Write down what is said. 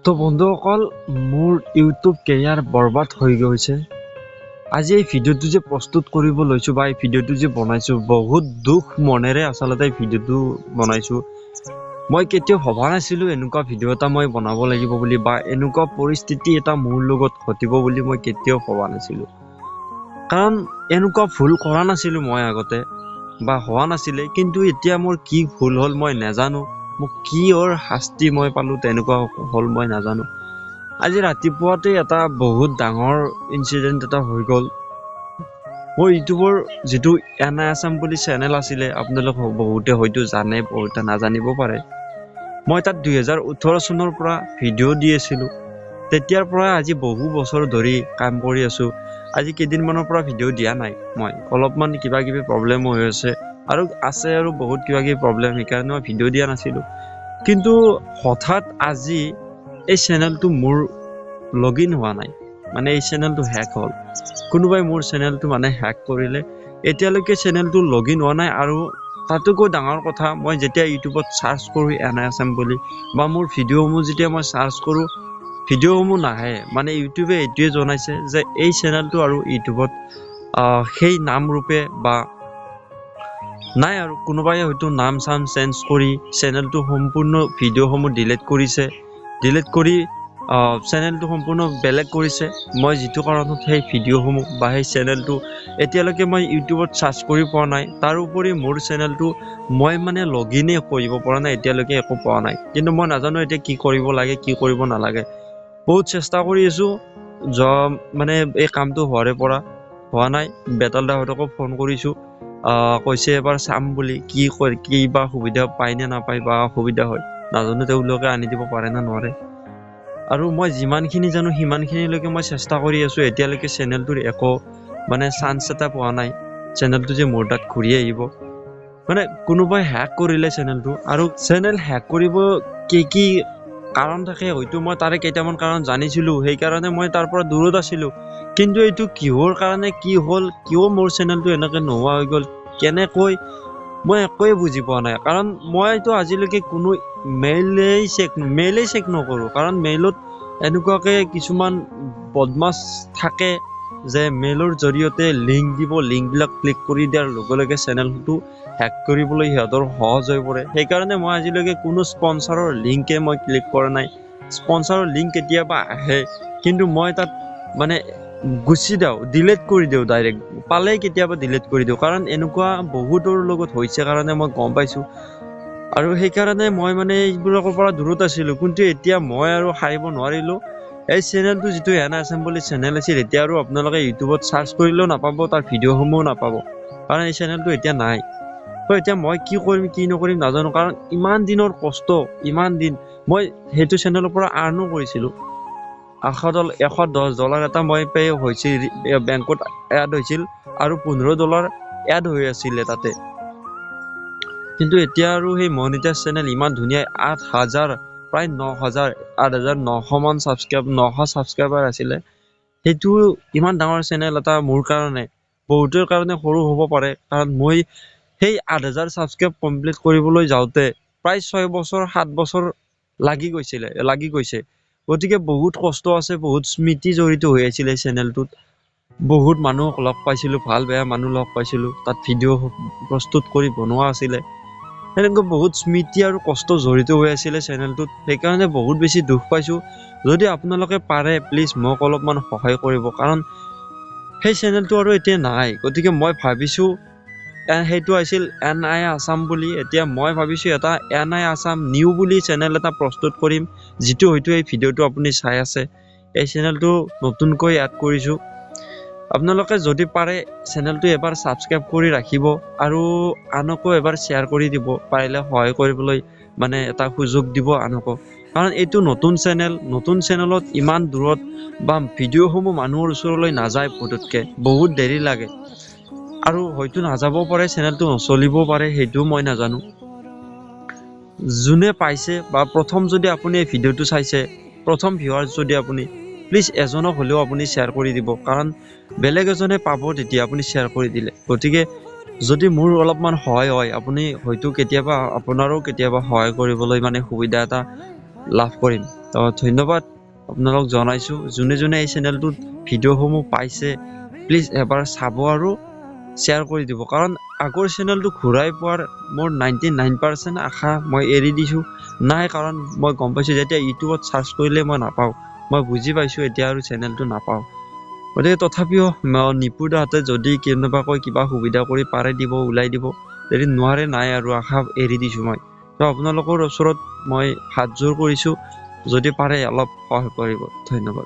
তো বন্ধুসকল মোৰ ইউটিউব কেৰিয়াৰ বৰবাদ হৈ গৈছে। আজি এই ভিডিঅ'টো যে প্ৰস্তুত কৰিব লৈছো বা এই ভিডিঅ'টো যে বনাইছো বহুত দুখ মনেৰে আচলতে এই ভিডিঅ'টো বনাইছো। মই কেতিয়াও ভবা নাছিলো এনেকুৱা ভিডিঅ' এটা মই বনাব লাগিব বুলি বা এনেকুৱা পৰিস্থিতি এটা মোৰ লগত ঘটিব বুলি মই কেতিয়াও ভবা নাছিলো। কাৰণ এনেকুৱা ভুল কৰা নাছিলো মই আগতে বা হোৱা নাছিলে, কিন্তু এতিয়া মোৰ কি ভুল হ'ল মই নাজানো। মোক কিহৰ শাস্তি মই পালো তেনেকুৱা হ'ল মই নাজানো। আজি ৰাতিপুৱাতে এটা বহুত ডাঙৰ ইনসিডেন্ট এটা হৈ গ'ল। মোৰ ইউটিউবৰ যিটো এনআই আছাম বুলি চেনেল আছিলে, আপোনালোক বহুতে হয়তো জানে, বহুতে নাজানিব পাৰে। মই তাত 2018 চনৰ পৰা ভিডিঅ' দি আছিলো। তেতিয়াৰ পৰা আজি বহু বছৰ ধৰি কাম কৰি আছো। আজি কেইদিনমানৰ পৰা ভিডিঅ' দিয়া নাই। মই অলপমান কিবা কিবি প্ৰব্লেম হৈ আছে আৰু বহুত কিবা কিবি প্ৰব্লেম, সেইকাৰণে মই ভিডিঅ' দিয়া নাছিলো। কিন্তু হঠাৎ আজি এই চেনেলটো মোৰ লগইন হোৱা নাই, মানে এই চেনেলটো হেক হ'ল। কোনোবাই মোৰ চেনেলটো মানে হেক কৰিলে। এতিয়ালৈকে চেনেলটো লগইন হোৱা নাই। আৰু তাতোকৈ ডাঙৰ কথা, মই যেতিয়া ইউটিউবত সাৰ্চ কৰো এনআই আছাম বুলি বা মোৰ ভিডিঅ'সমূহ যেতিয়া মই সাৰ্চ কৰো, ভিডিঅ'সমূহ নাহে। মানে ইউটিউবে এইটোৱে জনাইছে যে এই চেনেলটো আৰু ইউটিউবত সেই নাম ৰূপে বা নাই, আৰু কোনোবাই হয়তো নাম চাম চেঞ্জ কৰি চেনেলটো সম্পূৰ্ণ ভিডিঅ'সমূহ ডিলিট কৰিছে। ডিলিট কৰি চেনেলটো সম্পূৰ্ণ বেলেগ কৰিছে। মই যিটো কাৰণত সেই ভিডিঅ'সমূহ বা সেই চেনেলটো এতিয়ালৈকে মই ইউটিউবত সাৰ্চ কৰি পোৱা নাই। তাৰোপৰি মোৰ চেনেলটো মই মানে লগইনে কৰিব পৰা নাই, এতিয়ালৈকে একো পোৱা নাই। কিন্তু মই নাজানো এতিয়া কি কৰিব লাগে, কি কৰিব নালাগে। বহুত চেষ্টা কৰি আছো, মানে এই কামটো হোৱা নাই। বেতাল দাহঁতকো ফোন কৰিছো, কৈছে এবাৰ চাম বুলি, কি বা সুবিধা পায় নে নাপায় বা অসুবিধা হয় নাজানো, তেওঁলোকে আনি দিব পাৰে নে নোৱাৰে। আৰু মই যিমানখিনি জানো সিমানখিনিলৈকে মই চেষ্টা কৰি আছো। এতিয়ালৈকে চেনেলটোৰ একো মানে চান্স এটা পোৱা নাই চেনেলটো যে মোৰ তাত ঘূৰি আহিব। মানে কোনোবাই হেক কৰিলে চেনেলটো, আৰু চেনেল হেক কৰিব কি কাৰণ থাকে, হয়তো মই তাৰে কেইটামান কাৰণ জানিছিলো, সেইকাৰণে মই তাৰ পৰা দূৰত আছিলো। কিন্তু এইটো কিহৰ কাৰণে কি হ'ল, কিয় মোৰ চেনেলটো এনেকে নোহোৱা হৈ গ'ল, কেনেকৈ, মই একোৱে বুজি পোৱা নাই। কাৰণ মইতো আজিলৈকে কোনো মেইলেই চেক নকৰো। কাৰণ মেইলত এনেকুৱাকে কিছুমান বদমাছ থাকে যে মেইলৰ জৰিয়তে লিংক দিব, লিংকবিলাক ক্লিক কৰি দিয়াৰ লগে লগে চেনেলটো হেক কৰিবলৈ সিহঁতৰ সহজ হৈ পৰে। সেইকাৰণে মই আজিলৈকে কোনো স্পনচাৰৰ লিংকে মই ক্লিক কৰা নাই। স্পনচাৰৰ লিংক কেতিয়াবা আহে, কিন্তু মই তাত মানে গুচি যাওঁ, ডিলিট কৰি দিওঁ ডাইৰেক্ট। পালেই কেতিয়াবা ডিলিট কৰি দিওঁ, কাৰণ এনেকুৱা বহুতৰ লগত হৈছে কাৰণে মই গম পাইছো। আৰু সেইকাৰণে মই মানে এইবোৰৰ পৰা দূৰত আছিলো। কিন্তু এতিয়া মই আৰু সাৰিব নোৱাৰিলো। এই চেনেলটো যিটো এনআই আছাম বুলি চেনেল আছিল, এতিয়া আৰু আপোনালোকে ইউটিউবত সাৰ্চ কৰিলেও নাপাব, তাৰ ভিডিঅ'সমূহ নাপাব, কাৰণ এই চেনেলটো এতিয়া নাই। তো এতিয়া মই কি কৰিম কি নকৰিম নাজানো। কাৰণ ইমান দিনৰ কষ্ট, ইমান দিন মই সেইটো চেনেলৰ পৰা আৰ্নো কৰিছিলো। $110 এটা মই পে হৈছিল, বেংকত এড হৈছিল, আৰু $15 এড হৈ আছিলে তাতে। কিন্তু এতিয়া আৰু সেই মনিটাইজ চেনেল ইমান ধুনীয়া 8,000 প্ৰায় 9,000 8,900 মান 900 ছাবস্ক্ৰাইবাৰ আছিলে। সেইটো ইমান ডাঙৰ চেনেল এটা মোৰ কাৰণে, বহুতৰ কাৰণে সৰু হ'ব পাৰে। কাৰণ মই সেই 8,000 ছাবস্ক্ৰাইব কমপ্লিট কৰিবলৈ যাওঁতে প্ৰায় 6 বছৰ 7 বছৰ লাগি গৈছে। গতিকে বহুত কষ্ট আছে, বহুত স্মৃতি জড়িত হৈ আছিলে চেনেলটোত। বহুত মানুহক লগ পাইছিলো, ভাল বেয়া মানুহ লগ পাইছিলো, তাত ভিডিঅ' প্ৰস্তুত কৰি বনোৱা আছিলে। সেনেকৈ বহুত স্মৃতি আৰু কষ্ট জড়িত হৈ আছিলে চেনেলটোত। সেইকাৰণে বহুত বেছি দুখ পাইছো। যদি আপোনালোকে পাৰে প্লিজ মোক অলপমান সহায় কৰিব, কাৰণ সেই চেনেলটো আৰু এতিয়া নাই। গতিকে মই ভাবিছো, সেইটো আছিল এনআই আছাম বুলি, এতিয়া মই ভাবিছো এটা এনআই আছাম নিউ বুলি চেনেল এটা প্ৰস্তুত কৰিম, যিটো হয়তো এই ভিডিঅ'টো আপুনি চাই আছে। এই চেনেলটো নতুনকৈ এড কৰিছো। আপোনালোকে যদি পাৰে চেনেলটো এবাৰ ছাবস্ক্ৰাইব কৰি ৰাখিব, আৰু আনকো এবাৰ শ্বেয়াৰ কৰি দিব, পাৰিলে সহায় কৰিবলৈ মানে এটা সুযোগ দিব আনকো। কাৰণ এইটো নতুন চেনেলত ইমান দূৰত বা ভিডিঅ'সমূহ মানুহৰ ওচৰলৈ নাযায় পটককে, বহুত দেৰি লাগে। আৰু হয়তো নাযাবও পাৰে, চেনেলটো নচলিবও পাৰে, সেইটোও মই নাজানো। যোনে পাইছে বা প্ৰথম যদি আপুনি এই ভিডিঅ'টো চাইছে, প্ৰথম ভিউৱাৰ যদি আপুনি, প্লিজ এজনক হ'লেও আপুনি শ্বেয়াৰ কৰি দিব, কাৰণ বেলেগ এজনে পাব তেতিয়া আপুনি শ্বেয়াৰ কৰি দিলে। গতিকে যদি মোৰ অলপমান সহায় হয়, আপুনি হয়তো কেতিয়াবা আপোনাৰো কেতিয়াবা সহায় কৰিবলৈ মানে সুবিধা এটা লাভ কৰিম। তো ধন্যবাদ আপোনালোক জনাইছোঁ। যোনে যোনে এই চেনেলটোত ভিডিঅ'সমূহ পাইছে প্লিজ এবাৰ চাব আৰু শ্বেয়াৰ কৰি দিব, কাৰণ আগৰ চেনেলটো ঘূৰাই পোৱাৰ মোৰ 99% আশা মই এৰি দিছোঁ নাই, কাৰণ মই গম পাইছোঁ যেতিয়া ইউটিউবত চাৰ্চ কৰিলে মই নাপাওঁ। মই বুজি পাইছোঁ এতিয়া আৰু চেনেলটো নাপাওঁ। গতিকে তথাপিও নিপু দাহঁতে যদি কেনেবাকৈ কিবা সুবিধা কৰি পাৰে দিব, ওলাই দিব, যদি নোৱাৰে নাই আৰু আশা এৰি দিছোঁ মই। তো আপোনালোকৰ ওচৰত মই হাত জোৰ কৰিছোঁ, যদি পাৰে অলপ সহায় কৰিব। ধন্যবাদ।